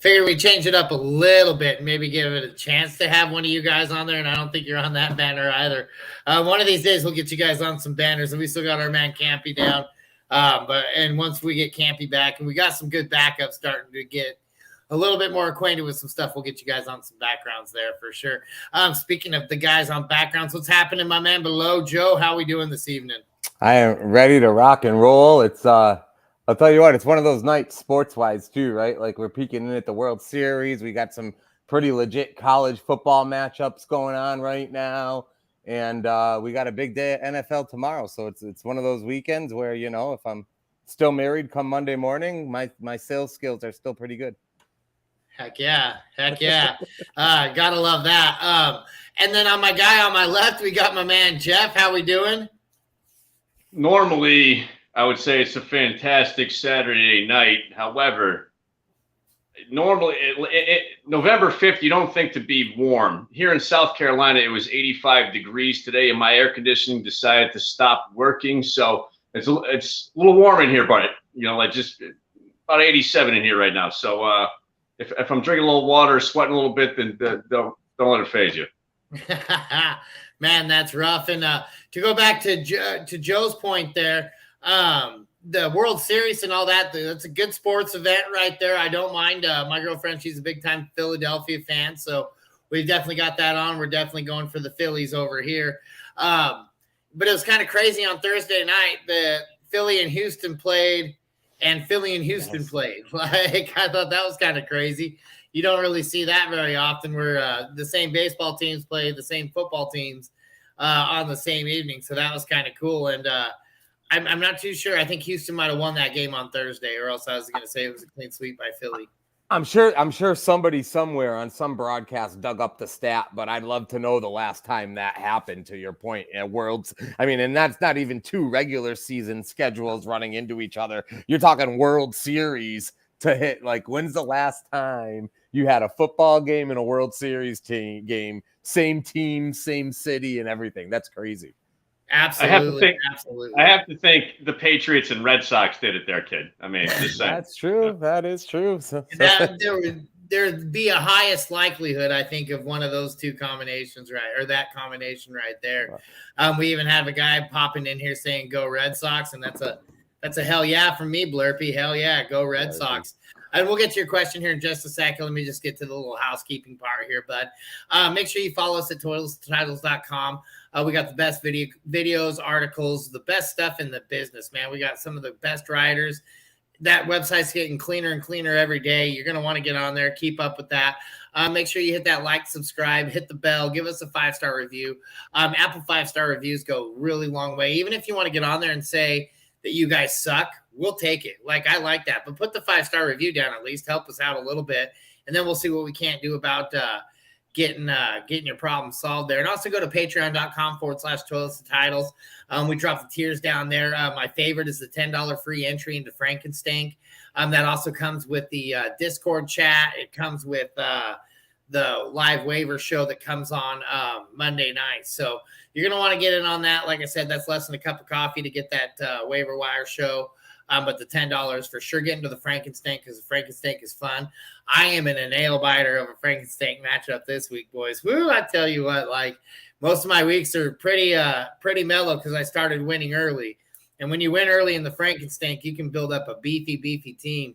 figured we'd change it up a little bit and maybe give it a chance to have one of you guys on there. And I don't think you're on that banner either. One of these days we'll get you guys on some banners, and we still got our man Campy down. And once we get Campy back, and we got some good backups starting to get a little bit more acquainted with some stuff, we'll get you guys on some backgrounds there for sure. Speaking of the guys on backgrounds, what's happening, my man below? Joe, how we doing this evening? I am ready to rock and roll. It's I'll tell you what, it's one of those nights sports-wise too, right? Like we're peeking in at the World Series. We got some pretty legit college football matchups going on right now. And we got a big day at NFL tomorrow. So it's one of those weekends where, you know, if I'm still married come Monday morning, my sales skills are still pretty good. Heck yeah. Gotta love that. And then on my guy on my left, we got my man Jeff. How we doing? Normally, I would say it's a fantastic Saturday night. However, normally November 5th, you don't think to be warm. Here in South Carolina, it was 85 degrees today, and my air conditioning decided to stop working. So it's a little warm in here, but you know, like just about 87 in here right now. So if I'm drinking a little water, sweating a little bit, then don't let it faze you. Man, that's rough. And to go back to Joe's point there, the World Series and all that, that's a good sports event right there. I don't mind. My girlfriend, she's a big time Philadelphia fan, so we've definitely got that on. We're definitely going for the Phillies over here. But it was kind of crazy on Thursday night. The Philly and Houston played, and Philly and Houston played. Like, I thought that was kind of crazy. You don't really see that very often where the same baseball teams play the same football teams on the same evening. So that was kind of cool. And I'm not too sure. I think Houston might have won that game on Thursday, or else I was going to say it was a clean sweep by Philly. I'm sure somebody somewhere on some broadcast dug up the stat, but I'd love to know the last time that happened, to your point, at Worlds. I mean, and that's not even two regular season schedules running into each other. You're talking World Series to hit. Like, when's the last time you had a football game and a World Series game, same team, same city, and everything? That's crazy. Absolutely. I have to think the Patriots and Red Sox did it there, kid. I mean, just saying. That's true. That is true. So, there'd be a highest likelihood, I think, of one of those two combinations, right? Or that combination right there. We even have a guy popping in here saying "Go Red Sox," and that's a hell yeah from me, Blurpy. Hell yeah, go Red Sox. And we'll get to your question here in just a second. Let me just get to the little housekeeping part here, bud. Make sure you follow us at totalstitles.com. We got the best videos, articles, the best stuff in the business, man. We got some of the best writers. That website's getting cleaner and cleaner every day. You're going to want to get on there, keep up with that. Make sure you hit that like, subscribe, hit the bell, give us a 5-star review. Apple 5-star reviews go a really long way. Even if you want to get on there and say that you guys suck, we'll take it. Like, I like that. But put the 5-star review down at least. Help us out a little bit. And then we'll see what we can't do about getting your problem solved there. And also go to patreon.com/toilets-to-titles. We drop the tiers down there. My favorite is the $10 free entry into Frankenstank. That also comes with the Discord chat. It comes with the live waiver show that comes on Monday night. So you're going to want to get in on that. Like I said, that's less than a cup of coffee to get that waiver wire show. But the $10 for sure, get into the Frankenstank, because the Frankenstank is fun. I am in a nail biter of a Frankenstank matchup this week, boys. Woo! I tell you what, like, most of my weeks are pretty mellow because I started winning early. And when you win early in the Frankenstank, you can build up a beefy team.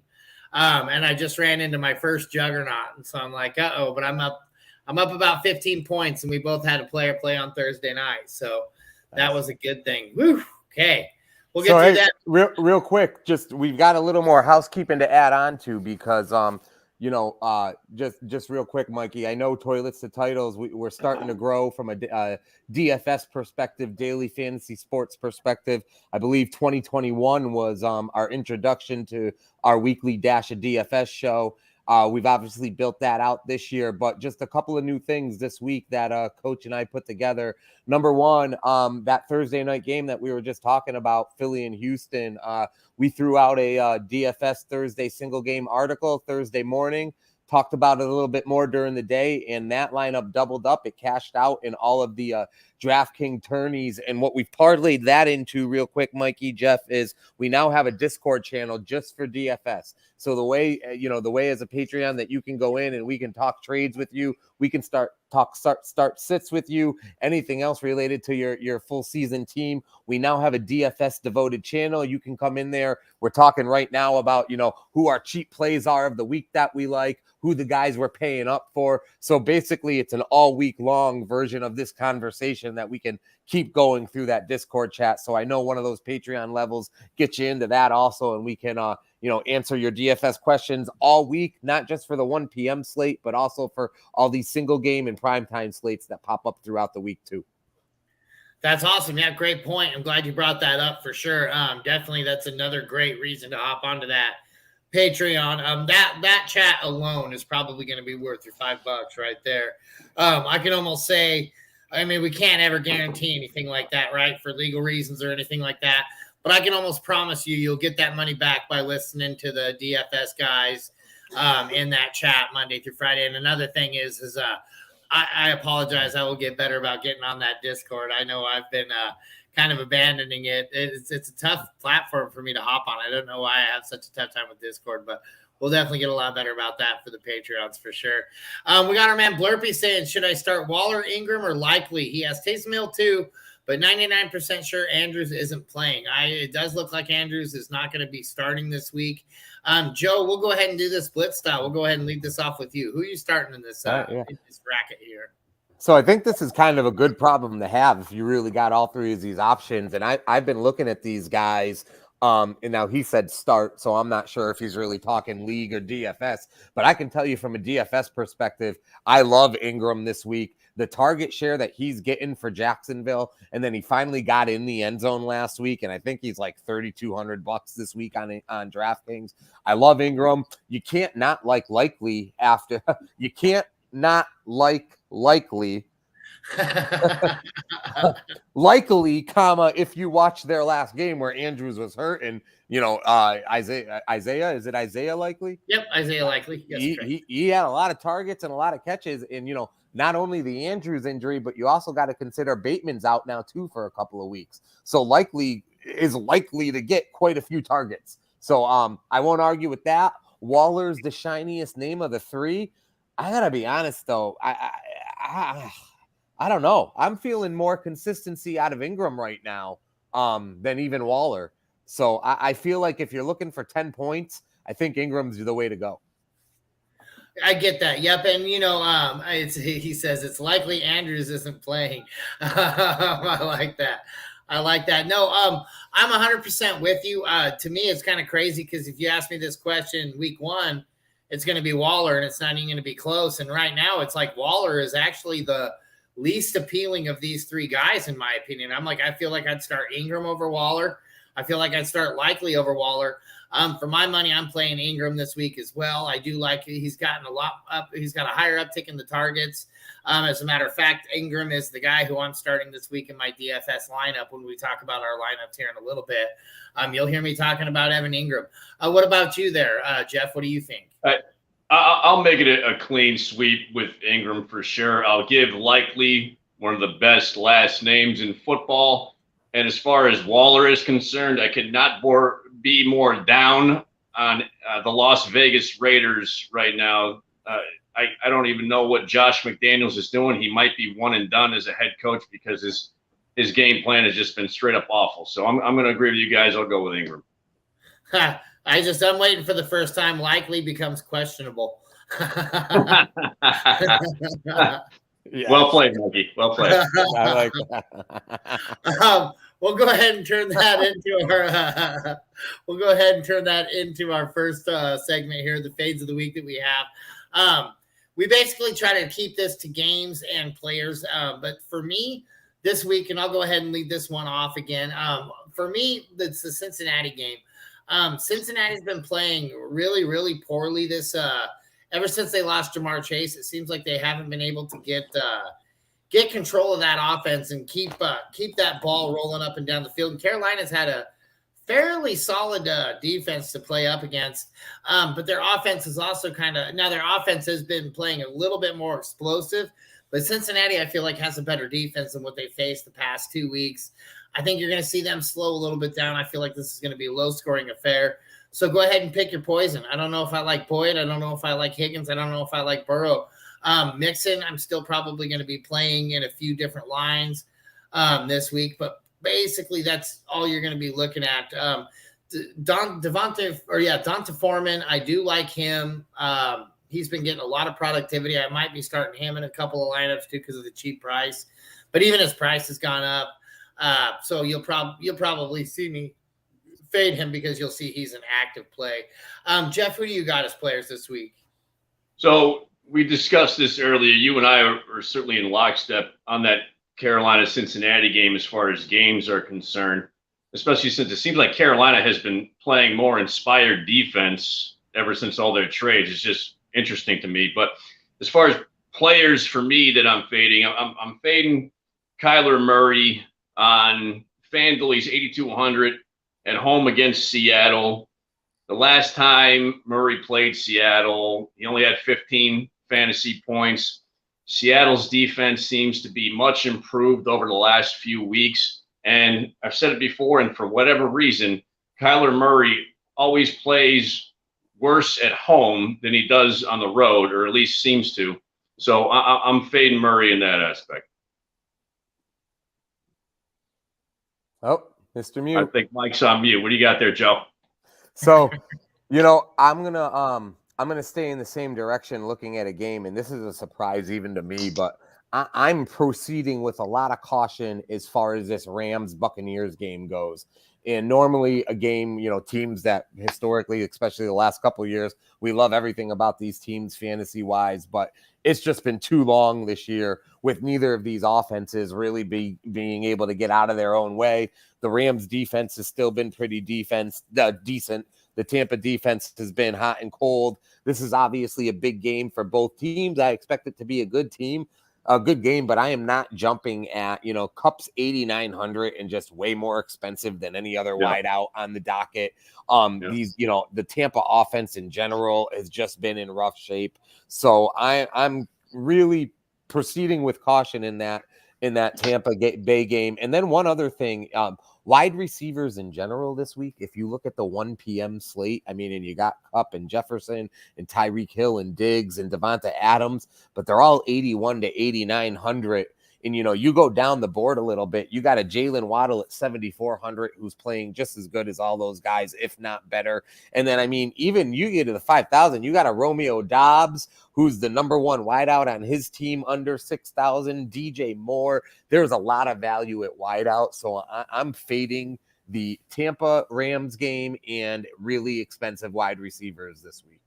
And I just ran into my first juggernaut, and so I'm like, uh-oh, but I'm up about 15 points, and we both had a player play on Thursday night. So that was a good thing. Woo! Okay. We'll get to that. Real quick, just we've got a little more housekeeping to add on to, because just real quick, Mikey, I know Toilets to Titles, we're starting to grow from a DFS perspective, daily fantasy sports perspective. I believe 2021 was our introduction to our weekly Dash of DFS show. We've obviously built that out this year, but just a couple of new things this week that Coach and I put together. Number one, that Thursday night game that we were just talking about, Philly and Houston, we threw out a DFS Thursday single game article Thursday morning, talked about it a little bit more during the day, and that lineup doubled up. It cashed out in all of the DraftKings tourneys. And what we've parlayed that into real quick, Mikey, Jeff, is we now have a Discord channel just for DFS. So the way, the way as a Patreon that you can go in and we can talk trades with you, we can start sits with you, anything else related to your full season team. We now have a DFS devoted channel. You can come in there. We're talking right now about, who our cheap plays are of the week that we like, who the guys we're paying up for. So basically it's an all week long version of this conversation that we can keep going through that Discord chat. So I know one of those Patreon levels gets you into that also. And we can, answer your DFS questions all week, not just for the 1 p.m. slate, but also for all these single game and primetime slates that pop up throughout the week too. That's awesome. Yeah, great point. I'm glad you brought that up for sure. Definitely, that's another great reason to hop onto that Patreon. That chat alone is probably going to be worth your $5 right there. I can almost say, we can't ever guarantee anything like that, right? For legal reasons or anything like that. But I can almost promise you'll get that money back by listening to the DFS guys in that chat Monday through Friday. And another thing is I apologize. I will get better about getting on that Discord. I know I've been kind of abandoning it. It's a tough platform for me to hop on. I don't know why I have such a tough time with Discord, but we'll definitely get a lot better about that for the Patreons for sure. We got our man Blurpy saying, should I start Waller, Ingram, or Likely? He has Taysom Hill too, but 99% sure Andrews isn't playing. It does look like Andrews is not going to be starting this week. Joe, we'll go ahead and do this blitz style. We'll go ahead and lead this off with you. Who are you starting in this bracket here? So I think this is kind of a good problem to have if you really got all three of these options. And I've been looking at these guys. And now he said start, so I'm not sure if he's really talking league or DFS. But I can tell you from a DFS perspective, I love Ingram this week. The target share that he's getting for Jacksonville, and then he finally got in the end zone last week, and I think he's like $3,200 this week on DraftKings. I love Ingram. You can't not like Likely after you can't not like Likely. Likely, if you watch their last game where Andrews was hurt and Isaiah, is it Isaiah Likely? Yep, Isaiah Likely. Yes, he had a lot of targets and a lot of catches, and not only the Andrews injury, but you also got to consider Bateman's out now too for a couple of weeks. So Likely is likely to get quite a few targets. So I won't argue with that. Waller's the shiniest name of the three. I gotta be honest though, I don't know. I'm feeling more consistency out of Ingram right now than even Waller. So I feel like if you're looking for 10 points, I think Ingram's the way to go. I get that. Yep. And, he says it's likely Andrews isn't playing. I like that. No, I'm 100% with you. To me, it's kind of crazy because if you ask me this question week 1, it's going to be Waller and it's not even going to be close. And right now it's like Waller is actually the least appealing of these three guys, in my opinion. I feel like I'd start Ingram over Waller. I feel like I'd start Likely over Waller. For my money, I'm playing Ingram this week as well. I do like he's gotten a lot up. He's got a higher uptick in the targets. As a matter of fact, Ingram is the guy who I'm starting this week in my DFS lineup when we talk about our lineups here in a little bit. You'll hear me talking about Evan Ingram. What about you there, Jeff? What do you think? I'll make it a clean sweep with Ingram for sure. I'll give Likely one of the best last names in football. And as far as Waller is concerned, I could not be more down on the Las Vegas Raiders right now. I don't even know what Josh McDaniels is doing. He might be one and done as a head coach because his game plan has just been straight up awful. So I'm going to agree with you guys. I'll go with Ingram. I'm waiting for the first time Likely becomes questionable. Yeah. Well played, Mikey. Well played. I like that. We'll go ahead and turn that into our first segment here, the fades of the week that we have. We basically try to keep this to games and players, but for me this week, and I'll go ahead and lead this one off again. For me, it's the Cincinnati game. Cincinnati's been playing really, really poorly this ever since they lost Jamar Chase. It seems like they haven't been able to get control of that offense and keep that ball rolling up and down the field. And Carolina's had a fairly solid defense to play up against, but their offense is also their offense has been playing a little bit more explosive. But Cincinnati, I feel like, has a better defense than what they faced the past 2 weeks. I think you're going to see them slow a little bit down. I feel like this is going to be a low-scoring affair. So go ahead and pick your poison. I don't know if I like Boyd. I don't know if I like Higgins. I don't know if I like Burrow. Mixon, I'm still probably going to be playing in a few different lines this week, but basically that's all you're going to be looking at. Donta Foreman, I do like him. He's been getting a lot of productivity. I might be starting him in a couple of lineups too because of the cheap price, but even his price has gone up. So you'll probably see me fade him because you'll see he's an active play. Jeff, who do you got as players this week? So we discussed this earlier. You and I are certainly in lockstep on that Carolina-Cincinnati game as far as games are concerned, especially since it seems like Carolina has been playing more inspired defense ever since all their trades. It's just interesting to me. But as far as players for me that I'm fading, I'm fading Kyler Murray on FanDuel. He's 8,200 at home against Seattle. The last time Murray played Seattle, he only had 15 fantasy points. Seattle's defense seems to be much improved over the last few weeks. And I've said it before, and for whatever reason, Kyler Murray always plays worse at home than he does on the road, or at least seems to. So I'm fading Murray in that aspect. Oh, Mr. Mute. I think Mike's on mute. What do you got there, Joe? So, I'm gonna stay in the same direction looking at a game, and this is a surprise even to me, but I'm proceeding with a lot of caution as far as this Rams-Buccaneers game goes. And normally a game, teams that historically, especially the last couple of years, we love everything about these teams fantasy-wise, but it's just been too long this year with neither of these offenses really being able to get out of their own way. The Rams defense has still been pretty decent. The Tampa defense has been hot and cold. This is obviously a big game for both teams. I expect it to be a good game, but I am not jumping at, Kupp's 8,900 and just way more expensive than any other wideout on the docket. These, the Tampa offense in general has just been in rough shape. So I'm really proceeding with caution in that Tampa Bay game. And then one other thing, wide receivers in general this week, if you look at the 1 p.m. slate, and you got Kupp and Jefferson and Tyreek Hill and Diggs and Devonta Adams, but they're all 81 to 8,900. And, you go down the board a little bit. You got a Jalen Waddle at 7,400 who's playing just as good as all those guys, if not better. And then, even you get to the 5,000, you got a Romeo Dobbs who's the number one wideout on his team under 6,000. DJ Moore. There's a lot of value at wideout. So I'm fading the Tampa Rams game and really expensive wide receivers this week.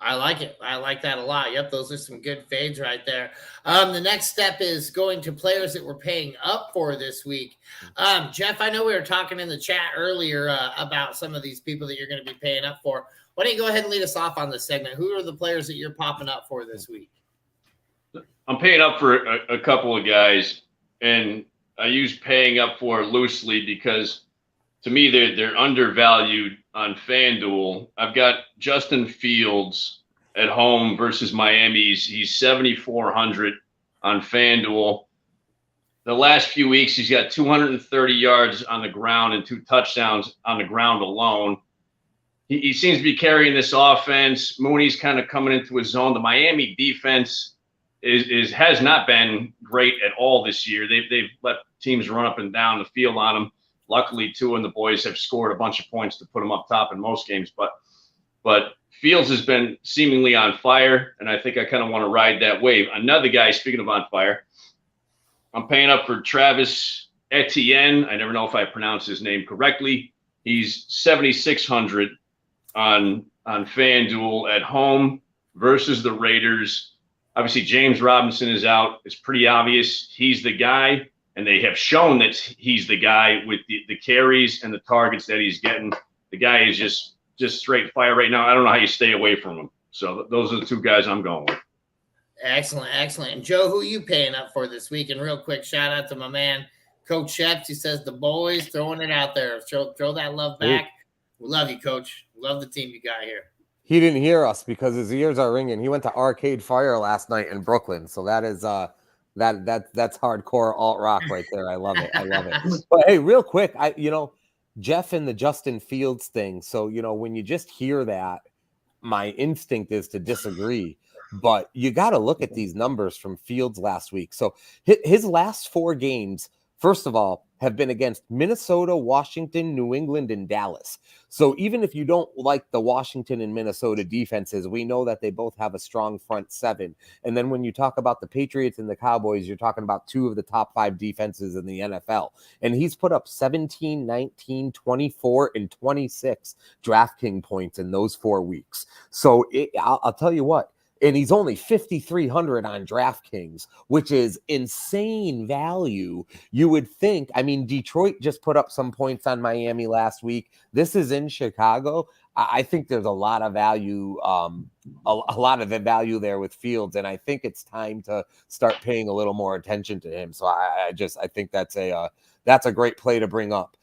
I like it. I like that a lot. Yep, those are some good fades right there. The next step is going to players that we're paying up for this week. Jeff, I know we were talking in the chat earlier about some of these people that you're going to be paying up for. Why don't you go ahead and lead us off on this segment? Who are the players that you're popping up for this week? I'm paying up for a couple of guys, and I use paying up for loosely because to me they're undervalued on FanDuel. I've got Justin Fields at home versus Miami's. He's 7,400 on FanDuel. The last few weeks, he's got 230 yards on the ground and 2 touchdowns on the ground alone. He seems to be carrying this offense. Mooney's kind of coming into his zone. The Miami defense has not been great at all this year. They've let teams run up and down the field on them. Luckily, Tua and the boys have scored a bunch of points to put them up top in most games. But Fields has been seemingly on fire, and I think I kind of want to ride that wave. Another guy, speaking of on fire, I'm paying up for Travis Etienne. I never know if I pronounce his name correctly. He's 7,600 on FanDuel at home versus the Raiders. Obviously, James Robinson is out. It's pretty obvious he's the guy, and they have shown that he's the guy with the carries and the targets that he's getting. The guy is just straight fire right now. I don't know how you stay away from him. So those are the 2 guys I'm going with. Excellent. And Joe, who are you paying up for this week? And real quick, shout out to my man, Coach Sheps. He says the boys throwing it out there. Throw that love back. We love you, Coach. Love the team you got here. He didn't hear us because his ears are ringing. He went to Arcade Fire last night in Brooklyn. So that is that's hardcore alt rock right there. I love it. But hey, real quick, Jeff and the Justin Fields thing. So, when you just hear that, my instinct is to disagree. But you got to look at these numbers from Fields last week. So his last 4 games, first of all, have been against Minnesota, Washington, New England, and Dallas. So even if you don't like the Washington and Minnesota defenses, we know that they both have a strong front 7. And then when you talk about the Patriots and the Cowboys, you're talking about 2 of the top 5 defenses in the NFL. And he's put up 17, 19, 24, and 26 DraftKings points in those 4 weeks. So I'll tell you what. And he's only 5,300 on DraftKings, which is insane value. You would think, Detroit just put up some points on Miami last week. This is in Chicago. I think there's a lot of value, a lot of the value there with Fields. And I think it's time to start paying a little more attention to him. So I think that's a great play to bring up.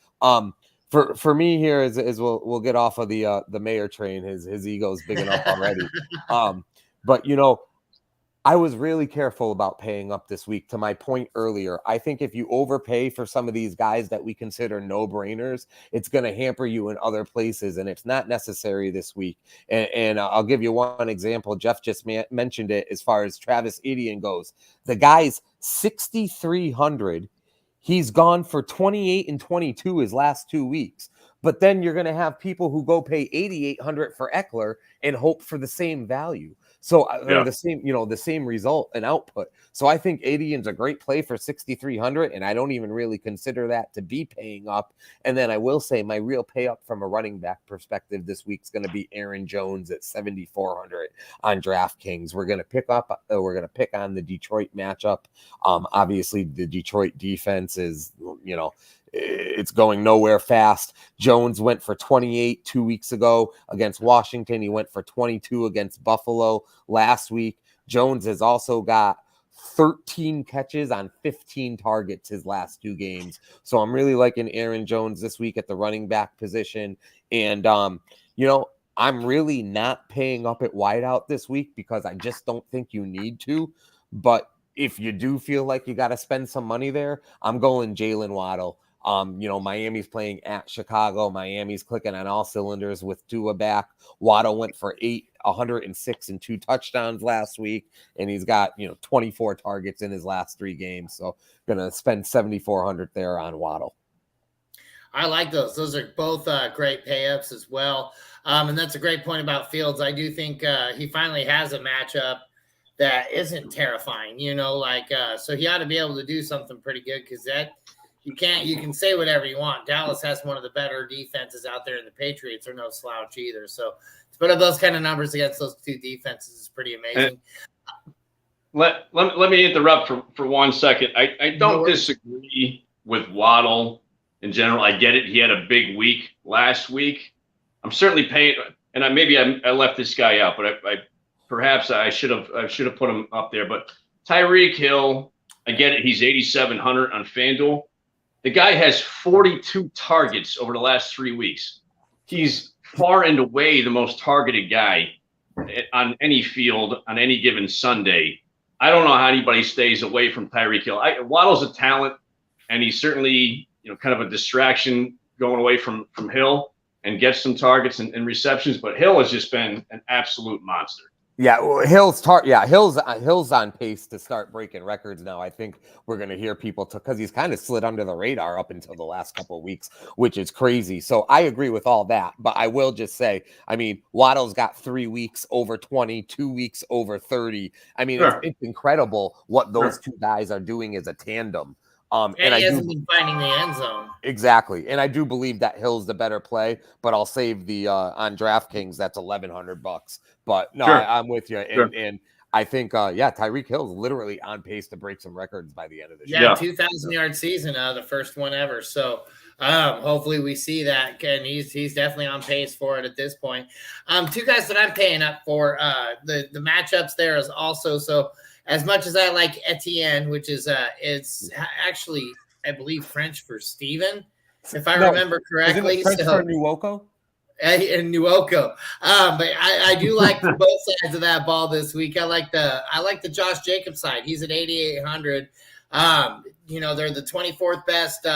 For me here is we'll get off of the mayor train. His ego's big enough already. But, I was really careful about paying up this week. To my point earlier, I think if you overpay for some of these guys that we consider no-brainers, it's going to hamper you in other places, and it's not necessary this week. And I'll give you one example. Jeff just mentioned it as far as Travis Etienne goes. The guy's 6,300. He's gone for 28 and 22 his last 2 weeks. But then you're going to have people who go pay 8,800 for Eckler and hope for the same value. So the same result and output. So I think Etienne's a great play for 6,300, and I don't even really consider that to be paying up. And then I will say my real pay up from a running back perspective this week is going to be Aaron Jones at 7,400 on DraftKings. We're going to pick on the Detroit matchup. Obviously the Detroit defense is, it's going nowhere fast. Jones went for 28 2 weeks ago against Washington. He went for 22 against Buffalo last week. Jones has also got 13 catches on 15 targets his last 2 games. So I'm really liking Aaron Jones this week at the running back position. And, I'm really not paying up at wideout this week because I just don't think you need to. But if you do feel like you got to spend some money there, I'm going Jalen Waddle. Miami's playing at Chicago. Miami's clicking on all cylinders with Tua back. Waddle went for 106 and 2 touchdowns last week, and he's got 24 targets in his last 3 games. So gonna spend 7,400 there on Waddle. I like those. Those are both great pay-ups as well. And that's a great point about Fields. I do think he finally has a matchup that isn't terrifying. So he ought to be able to do something pretty good because that. You can say whatever you want. Dallas has one of the better defenses out there, and the Patriots are no slouch either. So to put up those kind of numbers against those 2 defenses is pretty amazing. Let me interrupt for 1 second. I don't disagree with Waddle in general. I get it. He had a big week last week. I'm certainly paying, and I left this guy out, but perhaps I should have put him up there. But Tyreek Hill, I get it. He's 8,700 on FanDuel. The guy has 42 targets over the last 3 weeks. He's far and away the most targeted guy on any field on any given Sunday. I don't know how anybody stays away from Tyreek Hill. Waddle's a talent, and he's certainly kind of a distraction going away from Hill and gets some targets and receptions. But Hill has just been an absolute monster. Yeah, well, Hill's on pace to start breaking records now. I think we're going to hear people because he's kind of slid under the radar up until the last couple of weeks, which is crazy. So I agree with all that, but I will just say, Waddle's got 3 weeks over 20, 2 weeks over 30. It's incredible what those 2 guys are doing as a tandem. And he hasn't been finding the end zone. Exactly. And I do believe that Hill's the better play, but I'll save the on DraftKings, that's $1,100. But no, I'm with you. And I think, Tyreek Hill's literally on pace to break some records by the end of this year. 2,000-yard season, the first one ever. So hopefully we see that. And he's definitely on pace for it at this point. 2 guys that I'm paying up for, the matchups there is also so. As much as I like Etienne, which is it's actually, I believe, French for Steven, if I remember correctly. Isn't it French for Nuoko? And Nuoko. But I do like both sides of that ball this week. I like the Josh Jacobs side. He's at 8,800. They're the 24th best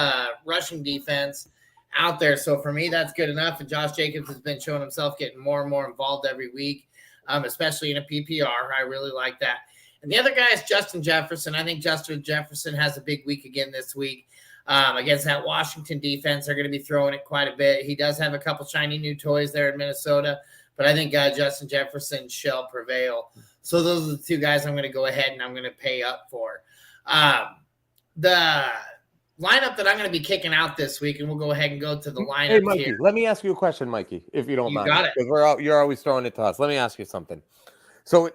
rushing defense out there. So for me, that's good enough. And Josh Jacobs has been showing himself getting more and more involved every week, especially in a PPR. I really like that. And the other guy is Justin Jefferson. I think Justin Jefferson has a big week again this week against that Washington defense. They're going to be throwing it quite a bit. He does have a couple shiny new toys there in Minnesota, but I think Justin Jefferson shall prevail. So those are the two guys I'm going to go ahead and I'm going to pay up for. The lineup that I'm going to be kicking out this week, and we'll go ahead and go to the lineup. Hey, Mikey, here. let me ask you a question, Mikey, if you don't mind. Got it. Because you're always throwing it to us. Let me ask you something. So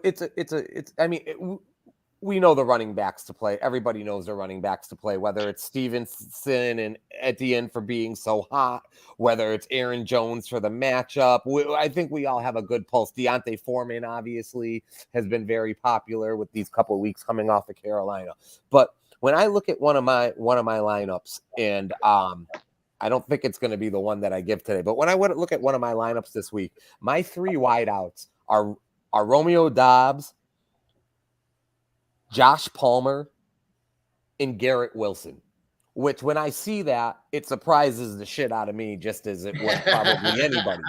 we know the running backs to play. Everybody knows the running backs to play, whether it's Stevenson and Etienne for being so hot, whether it's Aaron Jones for the matchup. I think we all have a good pulse. Deontay Foreman, obviously, has been very popular with these couple of weeks coming off of Carolina. But when I look at one of my lineups, and I don't think it's going to be the one that I give today, but when I would look at one of my lineups this week, my 3 wideouts are Romeo Doubs, Josh Palmer, and Garrett Wilson, which when I see that, it surprises the shit out of me, just as it would probably anybody.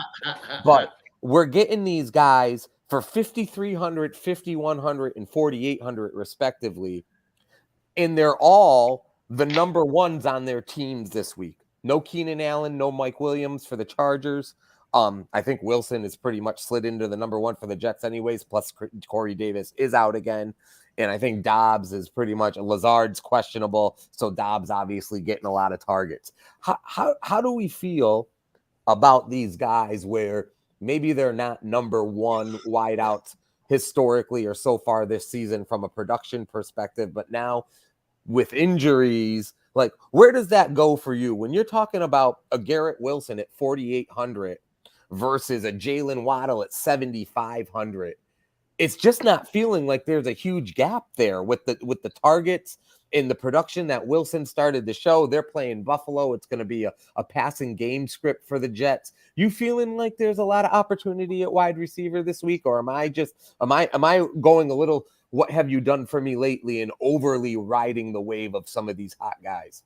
But we're getting these guys for 5,300, 5,100, and 4,800 respectively, and they're all the number ones on their teams this week. No Keenan Allen, no Mike Williams for the Chargers. I think Wilson is pretty much slid into the number one for the Jets anyways, plus Corey Davis is out again. And I think Dobbs is pretty much, Lazard's questionable, so Dobbs obviously getting a lot of targets. How do we feel about these guys where maybe they're not number one wideouts historically or so far this season from a production perspective, but now with injuries, like where does that go for you when you're talking about a Garrett Wilson at 4,800 versus a Jalen Waddle at 7,500? It's just not feeling like there's a huge gap there with the targets in the production that Wilson started to show. They're playing Buffalo. It's going to be a passing game script for the Jets. You feeling like there's a lot of opportunity at wide receiver this week, or am I going a little, what have you done for me lately, and overly riding the wave of some of these hot guys?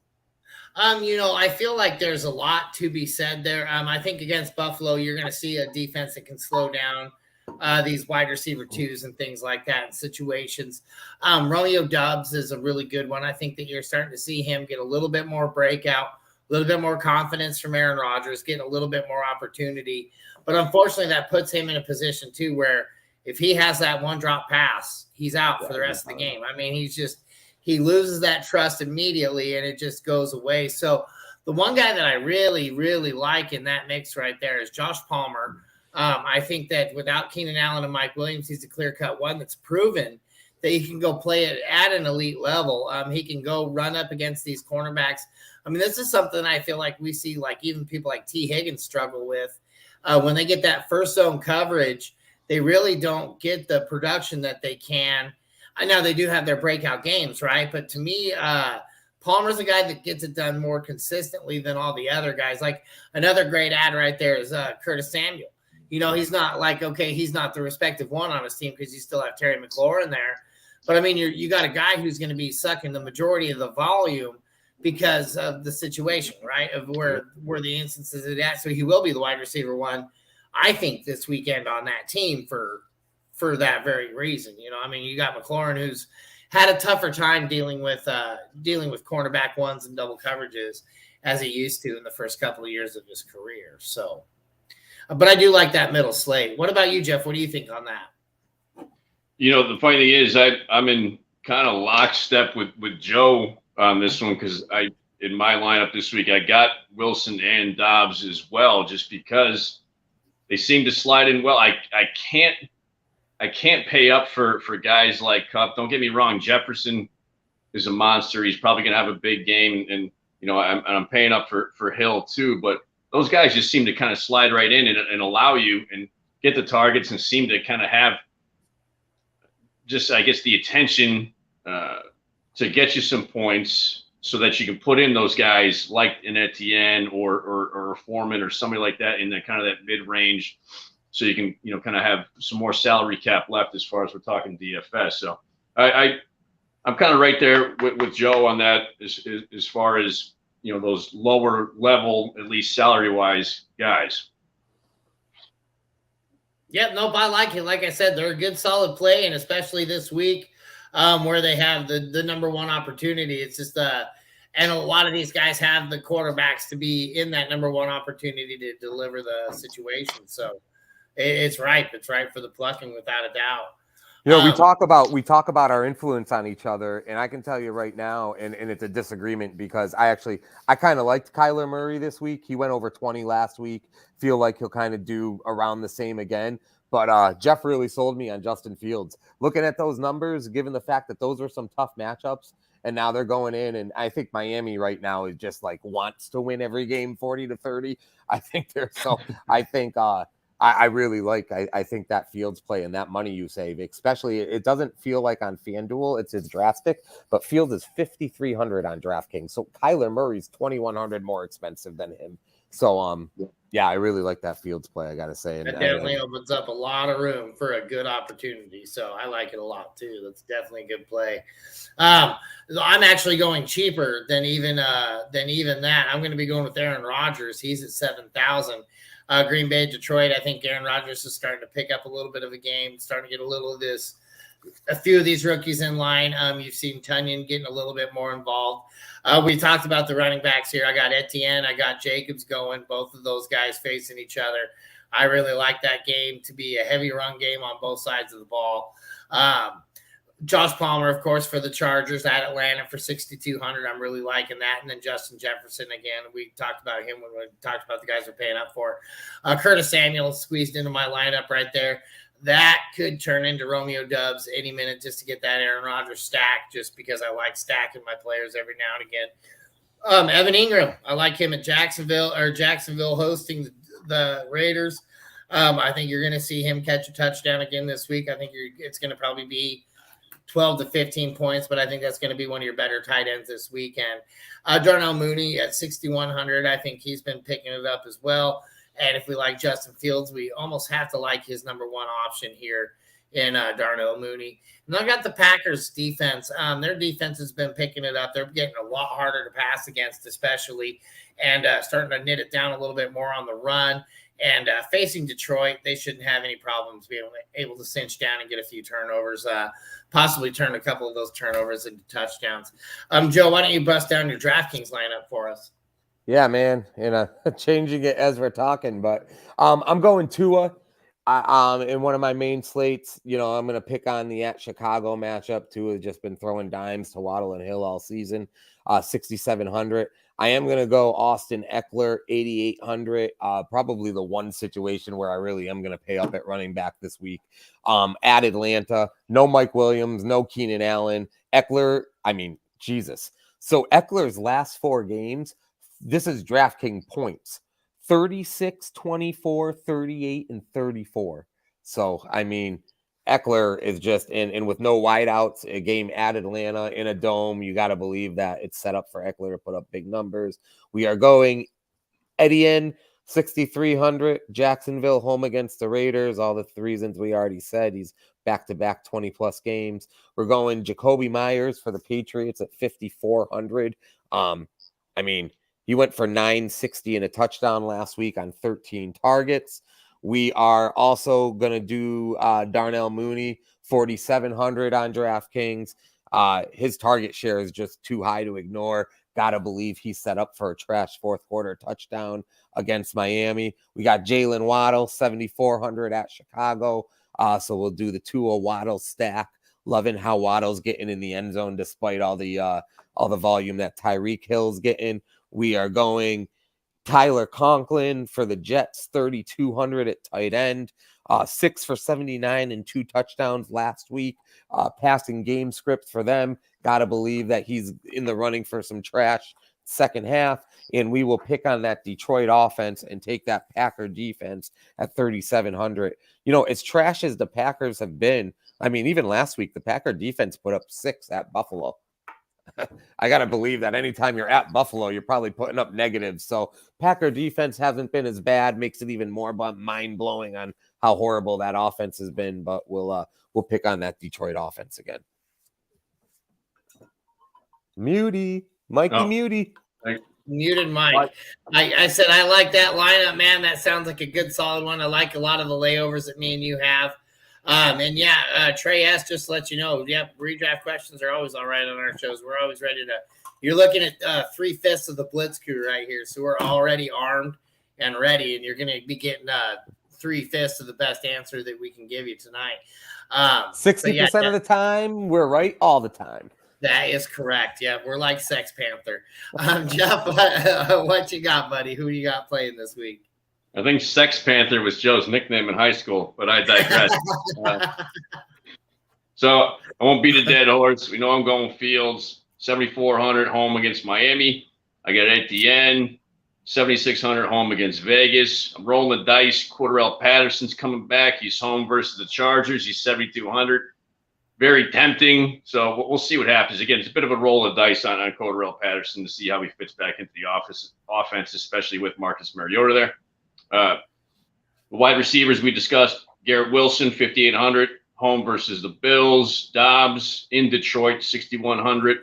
I feel like there's a lot to be said there. I think against Buffalo, you're going to see a defense that can slow down these wide receiver twos and things like that in situations. Romeo Doubs is a really good one. I think that you're starting to see him get a little bit more breakout, a little bit more confidence from Aaron Rodgers, getting a little bit more opportunity. But unfortunately, that puts him in a position too where if he has that one drop pass, he's out for the rest of the game. I mean, he loses that trust immediately and it just goes away. So the one guy that I really, really like in that mix right there is Josh Palmer. I think that without Keenan Allen and Mike Williams, he's a clear-cut one that's proven that he can go play it at an elite level. He can go run up against these cornerbacks. I mean, this is something I feel like we see like even people like T. Higgins struggle with. When they get that first zone coverage, they really don't get the production that they can. I know they do have their breakout games, right? But to me, Palmer's a guy that gets it done more consistently than all the other guys. Like another great ad right there is Curtis Samuel. He's not like, okay, he's not the respective one on his team because you still have Terry McLaurin there. But, I mean, you got a guy who's going to be sucking the majority of the volume because of the situation, right, of where the instances of that. So he will be the wide receiver one, I think, this weekend on that team for that very reason. I mean, you got McLaurin who's had a tougher time dealing with cornerback ones and double coverages as he used to in the first couple of years of his career. So – but I do like that middle slate. What about you, Jeff? What do you think on that? The funny thing is I'm in kind of lockstep with Joe on this one because in my lineup this week, I got Wilson and Dobbs as well, just because they seem to slide in well. I can't pay up for guys like Kupp. Don't get me wrong. Jefferson is a monster. He's probably going to have a big game. And I'm paying up for Hill too, but those guys just seem to kind of slide right in and allow you and get the targets and seem to kind of have just, I guess, the attention to get you some points so that you can put in those guys like an Etienne or a Foreman or somebody like that in that kind of that mid-range, so you can kind of have some more salary cap left as far as we're talking DFS. So I'm kind of right there with Joe on that as far as those lower level, at least salary wise guys. Yep, nope, I like it. Like I said, they're a good, solid play, and especially this week where they have the number one opportunity. It's just and a lot of these guys have the quarterbacks to be in that number one opportunity to deliver the situation. So it's ripe. It's ripe for the plucking without a doubt. We talk about our influence on each other, and I can tell you right now, and it's a disagreement because I kind of liked Kyler Murray this week. He went over 20 last week. Feel like he'll kind of do around the same again. But Jeff really sold me on Justin Fields. Looking at those numbers, given the fact that those were some tough matchups, and now they're going in, and I think Miami right now is just like wants to win every game 40-30. I think they're so. I really like, I think that Fields play and that money you save, especially, it doesn't feel like on FanDuel, it's drastic, but Fields is 5,300 on DraftKings. So Kyler Murray's 2,100 more expensive than him. So, yeah, I really like that Fields play, I got to say. And that definitely opens up a lot of room for a good opportunity. So I like it a lot too. That's definitely a good play. I'm actually going cheaper than even that. I'm going to be going with Aaron Rodgers. He's at 7,000. Green Bay, Detroit. I think Aaron Rodgers is starting to pick up a little bit of a game, starting to get a few of these rookies in line. You've seen Tunyon getting a little bit more involved. We talked about the running backs here. I got Etienne, I got Jacobs going, both of those guys facing each other. I really like that game to be a heavy run game on both sides of the ball. Josh Palmer, of course, for the Chargers at Atlanta for 6,200. I'm really liking that. And then Justin Jefferson again. We talked about him when we talked about the guys we're paying up for. Curtis Samuel squeezed into my lineup right there. That could turn into Romeo Dubs any minute just to get that Aaron Rodgers stack, just because I like stacking my players every now and again. Evan Ingram, I like him at Jacksonville hosting the Raiders. I think you're going to see him catch a touchdown again this week. I think it's going to probably be 12 to 15 points, but I think that's going to be one of your better tight ends this weekend. Darnell Mooney at 6,100. I think he's been picking it up as well. And if we like Justin Fields, we almost have to like his number one option here in Darnell Mooney. And I got the Packers defense. Their defense has been picking it up. They're getting a lot harder to pass against, especially, and starting to knit it down a little bit more on the run. And facing Detroit, they shouldn't have any problems being able to cinch down and get a few turnovers, possibly turn a couple of those turnovers into touchdowns. Joe, why don't you bust down your DraftKings lineup for us? Yeah, man, changing it as we're talking, but I'm going Tua. In one of my main slates, I'm going to pick on the at Chicago matchup. Tua has just been throwing dimes to Waddle and Hill all season, 6,700. I am going to go Austin Eckler, 8,800. Probably the one situation where I really am going to pay up at running back this week. At Atlanta, no Mike Williams, no Keenan Allen. Eckler, Jesus. So Eckler's last 4 games, this is DraftKings points: 36, 24, 38, and 34. So, Eckler is just and with no wideouts, a game at Atlanta in a dome, you got to believe that it's set up for Eckler to put up big numbers. We are going Etienne, 6,300. Jacksonville home against the Raiders. All the reasons we already said. He's back-to-back 20-plus games. We're going Jacoby Myers for the Patriots at 5,400. He went for 960 and a touchdown last week on 13 targets. We are also going to do Darnell Mooney, 4,700 on DraftKings. His target share is just too high to ignore. Got to believe he's set up for a trash fourth quarter touchdown against Miami. We got Jalen Waddle, 7,400 at Chicago. So we'll do the Tua Waddle stack. Loving how Waddle's getting in the end zone despite all the volume that Tyreek Hill's getting. We are going Tyler Conklin for the Jets, 3,200 at tight end, 6 for 79 and 2 touchdowns last week. Passing game script for them. Got to believe that he's in the running for some trash second half. And we will pick on that Detroit offense and take that Packer defense at 3,700. As trash as the Packers have been, even last week, the Packer defense put up 6 at Buffalo. I got to believe that anytime you're at Buffalo, you're probably putting up negatives. So Packer defense hasn't been as bad, makes it even more mind-blowing on how horrible that offense has been. But we'll pick on that Detroit offense again. Muty. Mikey Muty. Muted Mike. I said I like that lineup, man. That sounds like a good, solid one. I like a lot of the layovers that me and you have. And yeah, Trey S, just to let you know, yep, redraft questions are always all right on our shows. We're always ready to. You're looking at 3/5 of the Blitz crew right here, so we're already armed and ready, and you're going to be getting 3/5 of the best answer that we can give you tonight. 60% of the time, we're right all the time. That is correct. Yeah, we're like Sex Panther. Jeff, what you got, buddy? Who you got playing this week? I think Sex Panther was Joe's nickname in high school, but I digress. So I won't beat a dead horse. We know I'm going Fields. 7,400 home against Miami. I got Etienne. 7,600 home against Vegas. I'm rolling the dice. Cordarrelle Patterson's coming back. He's home versus the Chargers. He's 7,200. Very tempting. So we'll see what happens. Again, it's a bit of a roll of dice on Cordarrelle Patterson to see how he fits back into the offense, especially with Marcus Mariota there. The wide receivers we discussed, Garrett Wilson, 5,800, home versus the Bills. Dobbs in Detroit, 6,100.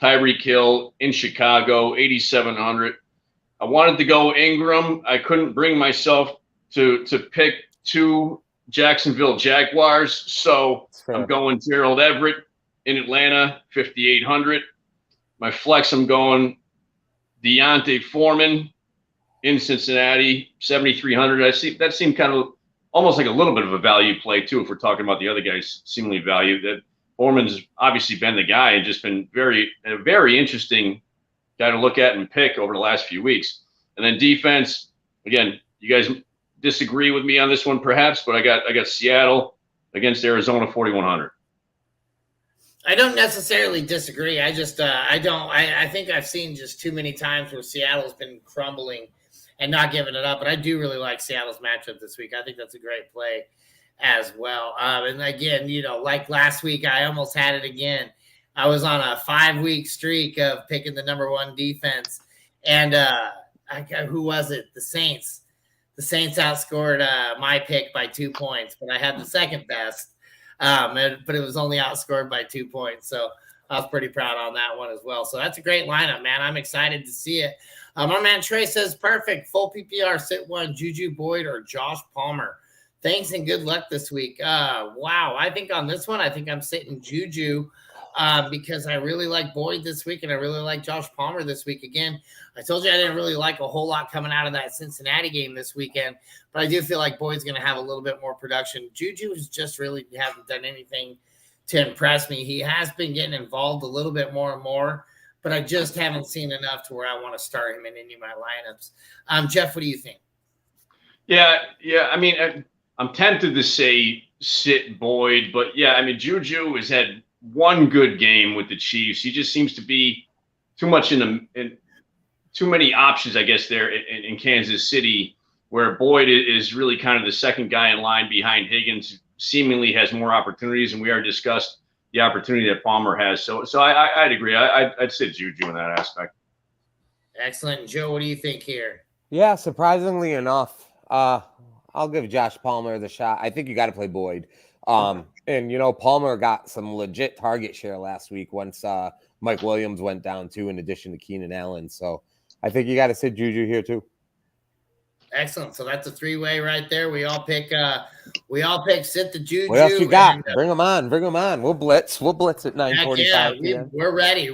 Tyreek Hill in Chicago, 8,700. I wanted to go Ingram. I couldn't bring myself to pick two Jacksonville Jaguars, so I'm going Gerald Everett in Atlanta, 5,800. My flex, I'm going Deontay Foreman in Cincinnati, 7,300. I see that seemed kind of almost like a little bit of a value play too. If we're talking about the other guys seemingly valued, that Foreman's obviously been the guy and just been a very interesting guy to look at and pick over the last few weeks. And then defense, again, you guys disagree with me on this one perhaps, but I got Seattle against Arizona, 4,100. I don't necessarily disagree. I just I think I've seen just too many times where Seattle's been crumbling and not giving it up. But I do really like Seattle's matchup this week. I think that's a great play as well. And again, like last week, I almost had it again. I was on a 5-week streak of picking the number one defense, and who was it? The Saints. The Saints outscored my pick by 2 points, but I had the second best. But it was only outscored by 2 points. So I was pretty proud on that one as well. So that's a great lineup, man. I'm excited to see it. Our man Trey says, perfect. Full PPR, sit one, Juju Boyd or Josh Palmer. Thanks and good luck this week. Wow. I think on this one, I think I'm sitting Juju because I really like Boyd this week and I really like Josh Palmer this week. Again, I told you I didn't really like a whole lot coming out of that Cincinnati game this weekend, but I do feel like Boyd's going to have a little bit more production. Juju has just really haven't done anything to impress me. He has been getting involved a little bit more and more, but I just haven't seen enough to where I want to start him in any of my lineups. Jeff, what do you think? Yeah. I mean, I'm tempted to say sit Boyd, but yeah, I mean, Juju has had one good game with the Chiefs. He just seems to be too much in too many options, I guess, there in Kansas City, where Boyd is really kind of the second guy in line behind Higgins, seemingly has more opportunities, and we already discussed the opportunity that Palmer has. So I'd agree. I'd sit Juju in that aspect. Excellent. Joe, what do you think here? Yeah, surprisingly enough, I'll give Josh Palmer the shot. I think you got to play Boyd. And, Palmer got some legit target share last week once Mike Williams went down too, in addition to Keenan Allen. So I think you got to sit Juju here too. Excellent. So that's a 3-way right there. We all pick sit the Juju. What else you got? Bring them on. We'll blitz at 9:45 p.m. We're ready.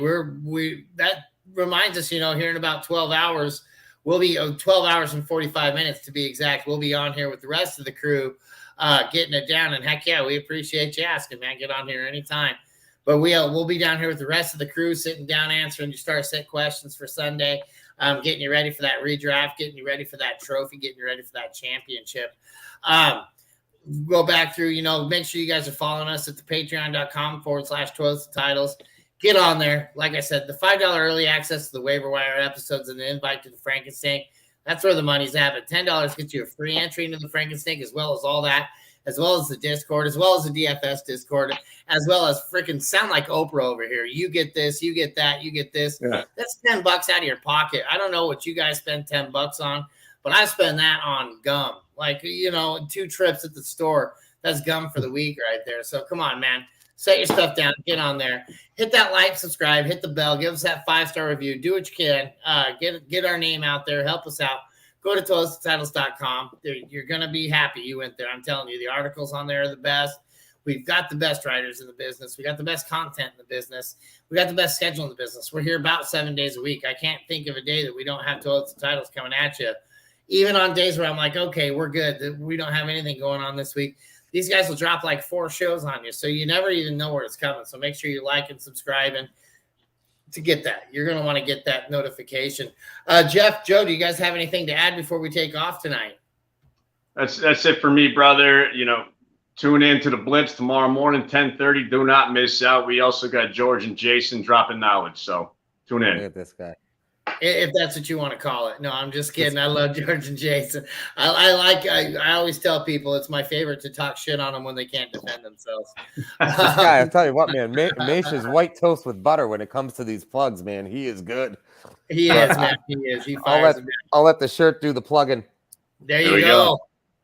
That reminds us, here in about 12 hours, we'll be 12 hours and 45 minutes to be exact. We'll be on here with the rest of the crew, getting it down. And heck yeah, we appreciate you asking, man. Get on here anytime. But we'll be down here with the rest of the crew, sitting down, answering your start set questions for Sunday, getting you ready for that redraft, getting you ready for that trophy, getting you ready for that championship. Go back through, make sure you guys are following us at the patreon.com/12 titles. Get on there. Like I said, the $5 early access to the waiver wire episodes and the invite to the Frankenstein. That's where the money's at. But $10 gets you a free entry into the Frankenstein, as well as all that, as well as the Discord, as well as the DFS Discord, as well as freaking sound like Oprah over here. You get this, you get that, you get this. Yeah. That's $10 out of your pocket. I don't know what you guys spend $10 on, but I spend that on gum. Like, 2 trips at the store. That's gum for the week right there. So come on, man. set your stuff down, get on there, hit that like, subscribe, hit the bell, give us that 5-star review, do what you can, get our name out there, help us out. Go to toiletstitles.com. You're going to be happy you went there. I'm telling you, the articles on there are the best. We've got the best writers in the business. We got the best content in the business. We got the best schedule in the business. We're here about 7 days a week. I can't think of a day that we don't have Toilets and Titles coming at you. Even on days where I'm like, okay, we're good. We don't have anything going on this week. These guys will drop like 4 shows on you. So you never even know where it's coming. So make sure you like and subscribe and to get that. You're going to want to get that notification. Jeff, Joe, do you guys have anything to add before we take off tonight? That's it for me, brother. You know, tune in to the Blitz tomorrow morning, 10:30. Do not miss out. We also got George and Jason dropping knowledge. So tune in. Look at this guy. If that's what you want to call it. No, I'm just kidding. I love George and Jason. I always tell people it's my favorite to talk shit on them when they can't defend themselves. This guy, I'll tell you what, man, Maish is white toast with butter when it comes to these plugs, man. He is good. He is, man. He is. He fires them. I'll let the shirt do the plugging. There you go.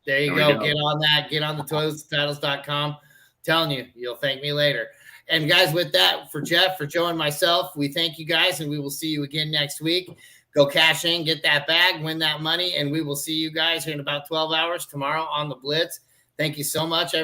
There you go. Get on that. Get on the toiletstitles.com. Telling you, you'll thank me later. And guys, with that, for Jeff, for Joe, and myself, we thank you guys, and we will see you again next week. Go cash in, get that bag, win that money, and we will see you guys here in about 12 hours tomorrow on the Blitz. Thank you so much, everyone.